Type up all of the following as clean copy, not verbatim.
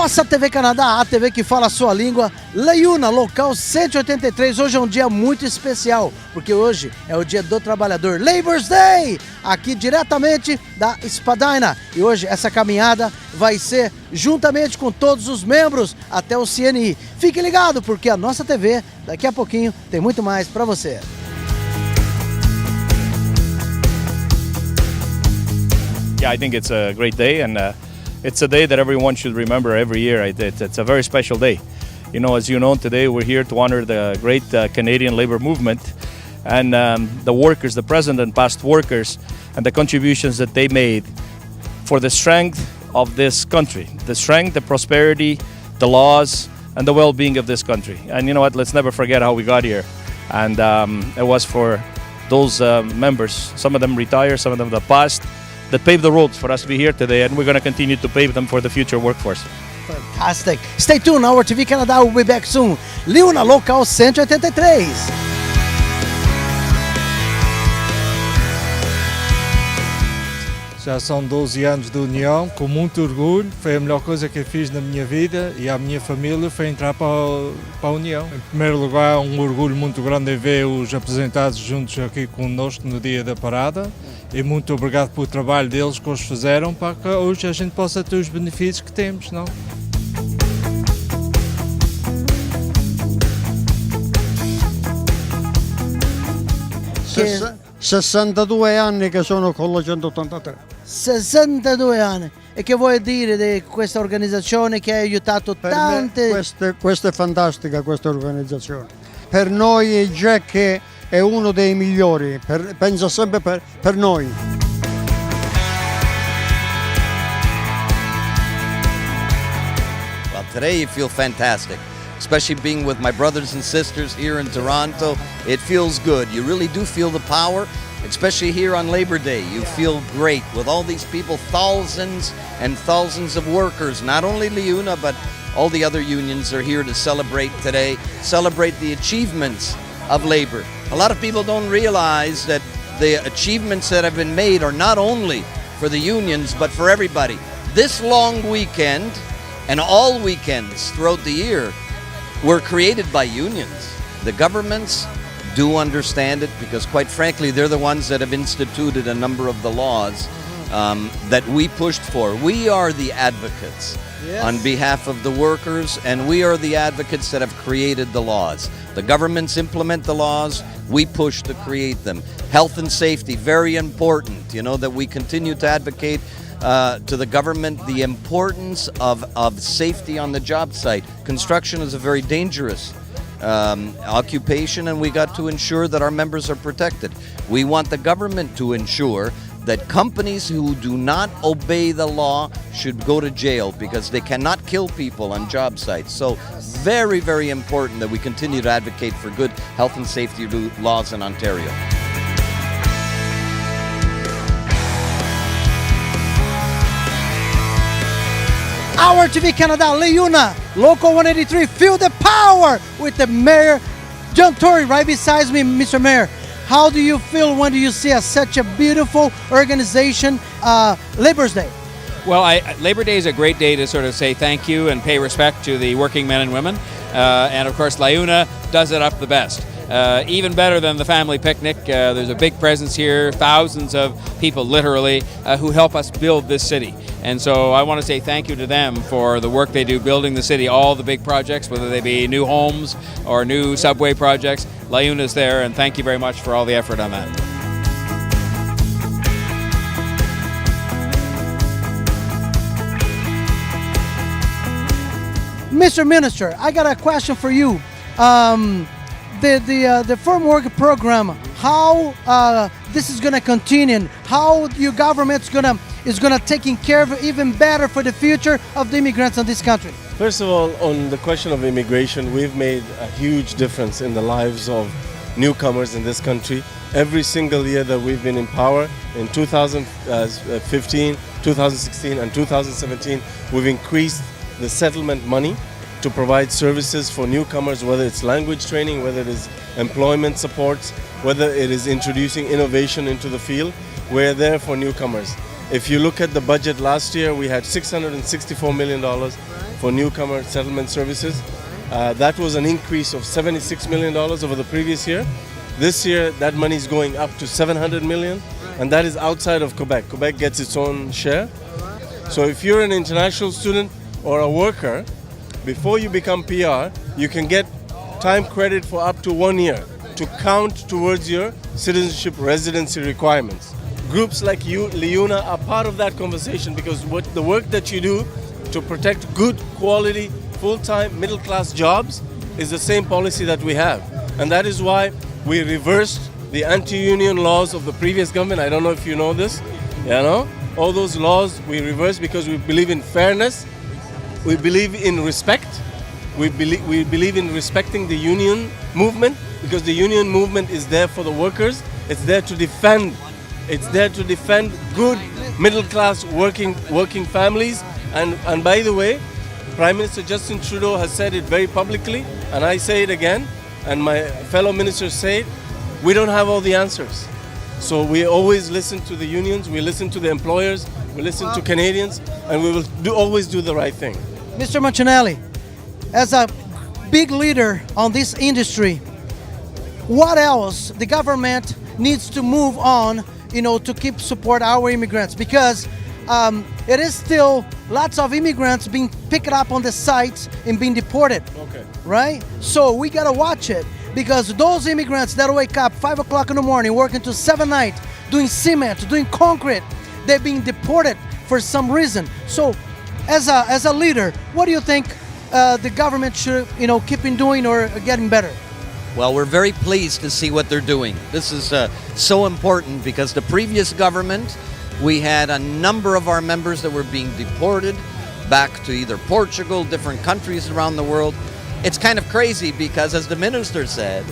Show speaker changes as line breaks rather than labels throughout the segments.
nossa TV Canadá, a TV que fala a sua língua, LIUNA, local 183. Hoje é um dia muito especial, porque hoje é o dia do trabalhador, Labor's Day, aqui diretamente da Spadina. E hoje essa caminhada vai ser juntamente com todos os membros até o CNI. Fique ligado, porque a nossa TV, daqui a pouquinho, tem muito mais para você.
Yeah, I think it's a great day, and it's a day that everyone should remember every year. It's a very special day. You know, as you know, today we're here to honor the great Canadian labor movement and the workers, the present and past workers, and the contributions that they made for the strength of this country, the strength, the prosperity, the laws, and the well-being of this country. And you know what, let's never forget how we got here. And it was for those members, some of them retired, some of them the past, that paved the roads for us to be here today, and we're going to continue to pave them for the future workforce.
Fantastic. Stay tuned, our TV Canada will be back soon. LIUNA, local 183.
Já são 12 anos de união, com muito orgulho. Foi a melhor coisa que eu fiz na minha vida e à minha família foi entrar para a União. Em primeiro lugar, um orgulho muito grande em ver os apresentados juntos aqui conosco no dia da parada. E muito obrigado pelo trabalho deles que hoje fizeram para que hoje a gente possa ter os benefícios que temos, não?
Che...
62 anni che sono con la 183.
62 anni. E che vuoi dire di questa organizzazione che ha aiutato tante?
Questa è fantastica, questa organizzazione. Per noi Jack è uno dei migliori, pensa sempre per noi.
Well, today you feel fantastic, especially being with my brothers and sisters here in Toronto. It feels good. You really do feel the power, especially here on Labor Day. You feel great with all these people, thousands and thousands of workers, not only LIUNA, but all the other unions are here to celebrate today, celebrate the achievements of labor. A lot of people don't realize that the achievements that have been made are not only for the unions, but for everybody. This long weekend and all weekends throughout the year were created by unions. The governments do understand it because, quite frankly, they're the ones that have instituted a number of the laws that we pushed for. We are the advocates on behalf of the workers, and we are the advocates that have created the laws. The governments implement the laws, we push to create them. Health and safety, very important, you know, that we continue to advocate to the government the importance of safety on the job site. Construction is a very dangerous occupation, and we got to ensure that our members are protected. We want the government to ensure that companies who do not obey the law should go to jail because they cannot kill people on job sites. So very, very important that we continue to advocate for good health and safety laws in Ontario.
Our TV Canada, LIUNA, local 183, feel the power with the Mayor John Tory right beside me. Mr. Mayor, how do you feel when you see such a beautiful organization, Labor's Day?
Well, Labor Day is a great day to sort of say thank you and pay respect to the working men and women. And of course, LIUNA does it up the best. Even better than the family picnic. There's a big presence here, thousands of people literally who help us build this city. And so I want to say thank you to them for the work they do building the city, all the big projects, whether they be new homes or new subway projects. LIUNA is there, and thank you very much for all the effort on that.
Mr. Minister, I got a question for you. The farm work program, how this is going to continue, how your government is gonna taking care of even better for the future of the immigrants in this country?
First of all, on the question of immigration, we've made a huge difference in the lives of newcomers in this country. Every single year that we've been in power, in 2015, 2016 and 2017, we've increased the settlement money to provide services for newcomers, whether it's language training, whether it is employment supports, whether it is introducing innovation into the field. We're there for newcomers. If you look at the budget last year, we had $664 million for newcomer settlement services. That was an increase of $76 million over the previous year. This year, that money is going up to $700 million, and that is outside of Quebec. Quebec gets its own share. So if you're an international student or a worker, before you become PR, you can get time credit for up to 1 year to count towards your citizenship residency requirements. Groups like you, LIUNA, are part of that conversation because the work that you do to protect good quality, full-time, middle-class jobs is the same policy that we have. And that is why we reversed the anti-union laws of the previous government. I don't know if you know this. All those laws we reversed because we believe in fairness. We believe in respect. We believe in respecting the union movement because the union movement is there for the workers. It's there to defend. It's there to defend good middle-class working families. And by the way, Prime Minister Justin Trudeau has said it very publicly, and I say it again, and my fellow ministers say it, we don't have all the answers. So we always listen to the unions, we listen to the employers, we listen to Canadians, and we will always do the right thing.
Mr. Mancinelli, as a big leader on this industry, what else the government needs to move on, to keep support our immigrants? Because it is still lots of immigrants being picked up on the sites and being deported.
Okay.
Right? So we gotta watch it because those immigrants that wake up 5 o'clock in the morning, working till 7 at night, doing cement, doing concrete, they're being deported for some reason. So as a leader, what do you think the government should keep in doing or getting better?
Well, we're very pleased to see what they're doing. This is so important because the previous government, we had a number of our members that were being deported back to either Portugal, different countries around the world. It's kind of crazy because, as the minister said,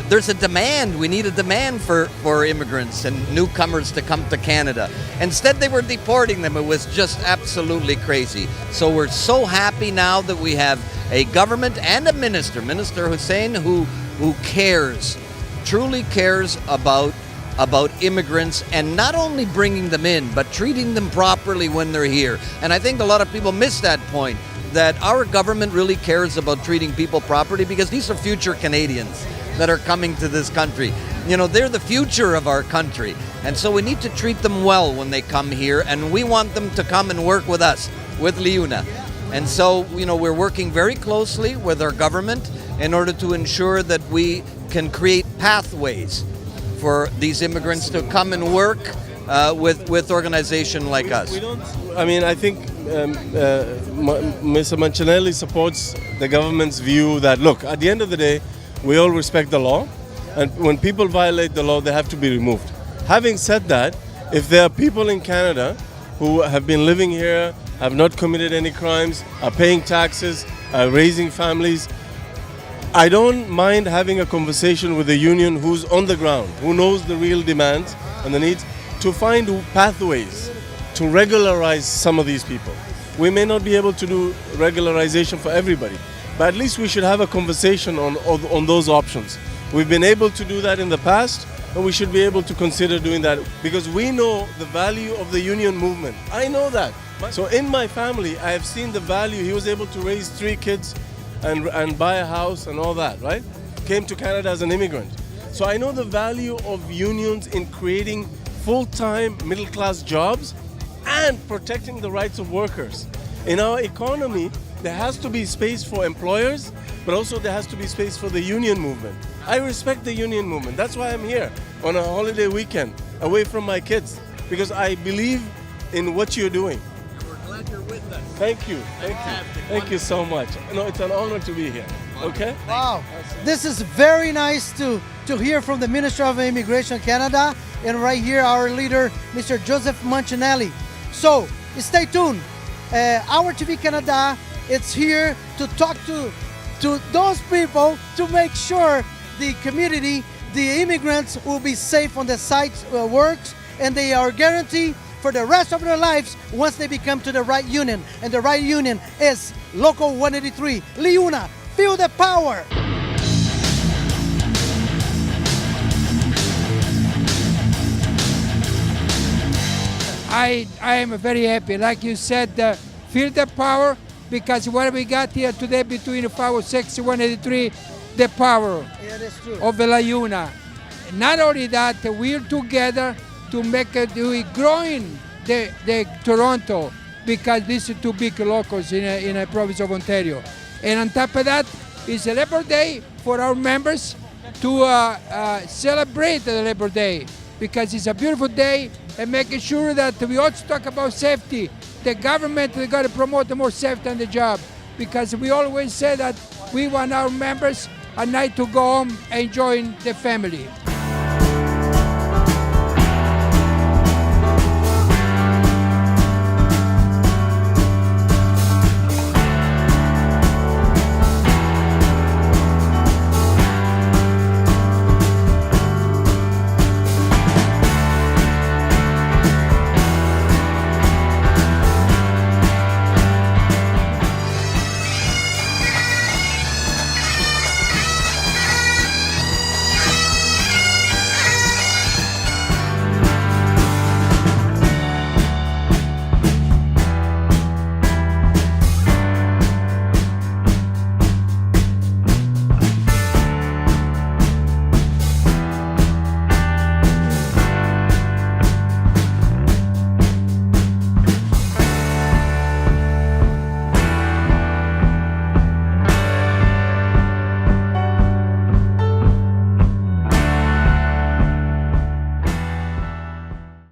there's a demand. We need a demand for immigrants and newcomers to come to Canada. Instead, they were deporting them. It was just absolutely crazy. So we're so happy now that we have a government and a minister, Minister Hussein, who cares, truly cares about immigrants and not only bringing them in, but treating them properly when they're here. And I think a lot of people miss that point, that our government really cares about treating people properly because these are future Canadians that are coming to this country. They're the future of our country. And so we need to treat them well when they come here, and we want them to come and work with us, with LIUNA. And so, we're working very closely with our government in order to ensure that we can create pathways for these immigrants to come and work with organizations like us.
I think Mr. Mancinelli supports the government's view that, look, at the end of the day, we all respect the law, and when people violate the law, they have to be removed. Having said that, if there are people in Canada who have been living here, have not committed any crimes, are paying taxes, are raising families, I don't mind having a conversation with the union who's on the ground, who knows the real demands and the needs, to find pathways to regularize some of these people. We may not be able to do regularization for everybody, but at least we should have a conversation on those options. We've been able to do that in the past, and we should be able to consider doing that because we know the value of the union movement. I know that. So in my family, I have seen the value. He was able to raise 3 kids and buy a house and all that, right? Came to Canada as an immigrant. So I know the value of unions in creating full-time middle-class jobs and protecting the rights of workers. In our economy, there has to be space for employers, but also there has to be space for the union movement. I respect the union movement. That's why I'm here on a holiday weekend, away from my kids, because I believe in what you're doing.
We're glad you're with us.
Thank you. Thank you so much. It's an honor to be here. Okay?
Wow. This is very nice to hear from the Minister of Immigration Canada, and right here our leader, Mr. Joseph Mancinelli. So stay tuned. Our TV Canada, it's here to talk to those people to make sure the community, the immigrants will be safe on the sites works, and they are guaranteed for the rest of their lives once they become to the right union. And the right union is Local 183. LIUNA, feel the power!
I am very happy. Like you said, feel the power, because what we got here today between 506 and 183, the power
It is true.
of the LIUNA. Not only that, we're together to make it, we growing the Toronto, because these are two big locals in a province of Ontario. And on top of that, it's a Labor Day for our members to celebrate the Labor Day, because it's a beautiful day, and making sure that we also talk about safety. The government, we got to promote more safety on the job, because we always say that we want our members at night to go home enjoying the family.